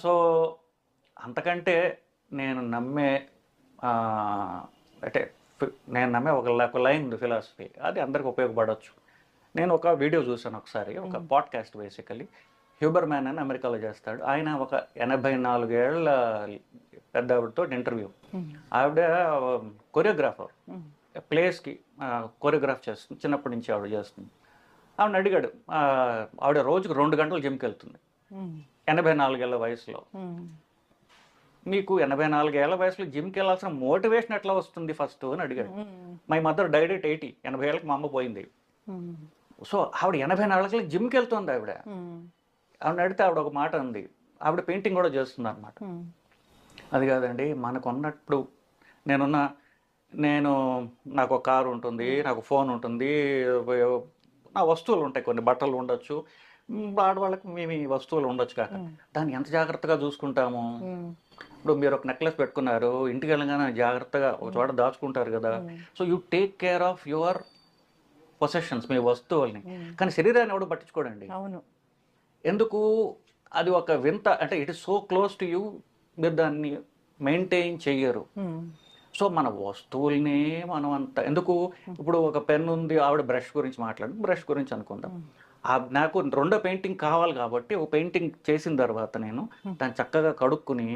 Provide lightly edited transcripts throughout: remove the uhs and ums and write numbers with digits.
So, అంతకంటే నేను నమ్మే ఆహ్, అంటే నేను నమ్మే ఒక లైన్ ఉంది ఫిలాసఫీ. అది అందరికి ఉపయోగపడొచ్చు. నేను ఒక వీడియో చూసాను ఒకసారి. ఒక పాడ్‌కాస్ట్ బేసికల్లీ. హ్యూబర్ మ్యాన్ అని అమెరికాలో చేస్తాడు. ఆయన ఒక 84 ఏళ్ల పెద్దావిడతోటి ఇంటర్వ్యూ. ఆవిడ కొరియోగ్రాఫర్. ప్లేస్‌కి కొరియోగ్రాఫ్ చేస్తుంది. చిన్నప్పటి నుంచి ఆవిడ చేస్తుంది. ఆవిడని అడిగాడు. ఆవిడ రోజుకి 2 గంటలు జిమ్‌కెళ్తుంది. 84 ఏళ్ల వయసులో. మీకు 84 ఏళ్ల వయసులో జిమ్‌కెళ్ళాల్సిన మోటివేషన్ ఎట్లా వస్తుంది ఫస్ట్ అని అడిగాడు. My mother died at 80. 80 ఏళ్ళకి మా అమ్మ పోయింది. సో, ఆవిడ 84 ఏళ్ళకి జిమ్‌కెళ్తుంది ఆవిడ. ఆవిడని అడిగితే ఆవిడ ఒక మాట అంది. ఆవిడ పెయింటింగ్ కూడా చేస్తుందన్నమాట. అది కాదండి మనకున్నప్పుడు నేను నాకు ఒక కారు ఉంటుంది, నాకు ఫోన్ ఉంటుంది, నా వస్తువులు ఉంటాయి, కొన్ని బట్టలు ఉండొచ్చు, ఆడవాళ్ళకి మేము ఈ వస్తువులు ఉండొచ్చు కాక దాన్ని ఎంత జాగ్రత్తగా చూసుకుంటాము. ఇప్పుడు మీరు ఒక నెక్లెస్ పెట్టుకున్నారు, ఇంటికి వెళ్ళగానే జాగ్రత్తగా ఒక చోట దాచుకుంటారు కదా. So you take care of your possessions, మీ వస్తువుల్ని. కానీ శరీరాన్ని ఎవడు పట్టించుకోడండి. అవును. ఎందుకు? అది ఒక వింత, అంటే it is so close to you, మీరు దాన్ని మెయింటైన్ చెయ్యరు. సో మన వస్తువుల్ని మనం అంత ఎందుకు? ఇప్పుడు ఒక పెన్ ఉంది, ఆవిడ బ్రష్ గురించి బ్రష్ గురించి అనుకుందాం. నాకు రెండో పెయింటింగ్ కావాలి కాబట్టి ఒక పెయింటింగ్ చేసిన తర్వాత నేను దాన్ని చక్కగా కడుక్కుని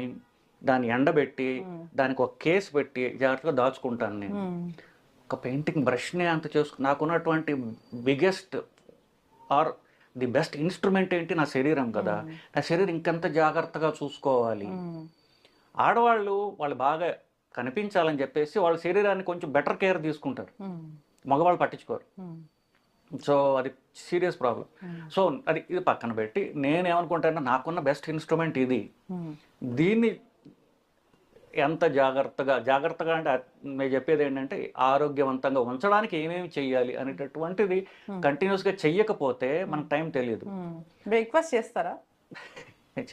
దాన్ని ఎండబెట్టి దానికి ఒక కేసు పెట్టి జాగ్రత్తగా దాచుకుంటాను. నేను ఒక పెయింటింగ్ బ్రష్నే అంత నాకున్నటువంటి biggest or the best instrument ఏంటి? నా శరీరం కదా. నా శరీరం ఇంకెంత జాగ్రత్తగా చూసుకోవాలి. ఆడవాళ్ళు వాళ్ళు బాగా కనిపించాలని చెప్పేసి వాళ్ళ శరీరాన్ని కొంచెం బెటర్ కేర్ తీసుకుంటారు, మగవాళ్ళు పట్టించుకోరు. సో అది సీరియస్ ప్రాబ్లం. సో ఇది పక్కన పెట్టి నేనేమనుకుంటాను, నాకున్న బెస్ట్ ఇన్స్ట్రుమెంట్ ఇది. దీన్ని ఎంత జాగ్రత్తగా అంటే నేను చెప్పేది ఏంటంటే ఆరోగ్యవంతంగా ఉంచడానికి ఏమేమి చెయ్యాలి అనేటటువంటిది కంటిన్యూస్గా చెయ్యకపోతే మనకు టైం తెలియదు. బ్రేక్ఫాస్ట్ చేస్తారా?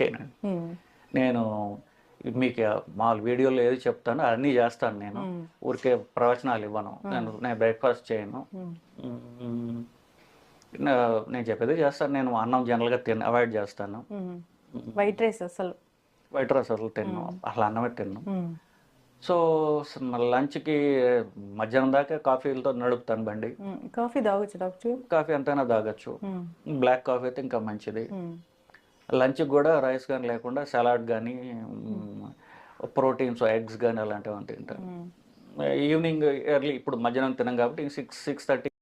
చేయనండి. నేను మీకు మామూలు వీడియోలో ఏది చెప్తానో అన్నీ చేస్తాను. నేను ఊరికే ప్రవచనాలు ఇవ్వను. నేను బ్రేక్ఫాస్ట్ చేయను. నేను చెప్పేది చేస్తాను. నేను అన్నం జనరల్గా అవాయిడ్ చేస్తాను. వైట్ రైస్ అసలు తిన్నాను, అసలు అన్నమే తిన్నాను. సో లంచ్కి మధ్యాహ్నం దాకా కాఫీలతో నడుపుతాను బండి. కాఫీ తాగొచ్చు డాక్టర్? కాఫీ ఎంతైనా తాగొచ్చు. బ్లాక్ కాఫీ అయితే ఇంకా మంచిది. లంచ్కి కూడా రైస్ కానీ లేకుండా సలాడ్ కానీ ప్రోటీన్స్ ఎగ్స్ కానీ అలాంటివి తింటాను. ఈవినింగ్ ఎర్లీ ఇప్పుడు మధ్యాహ్నం తిన్నాం కాబట్టి 6:30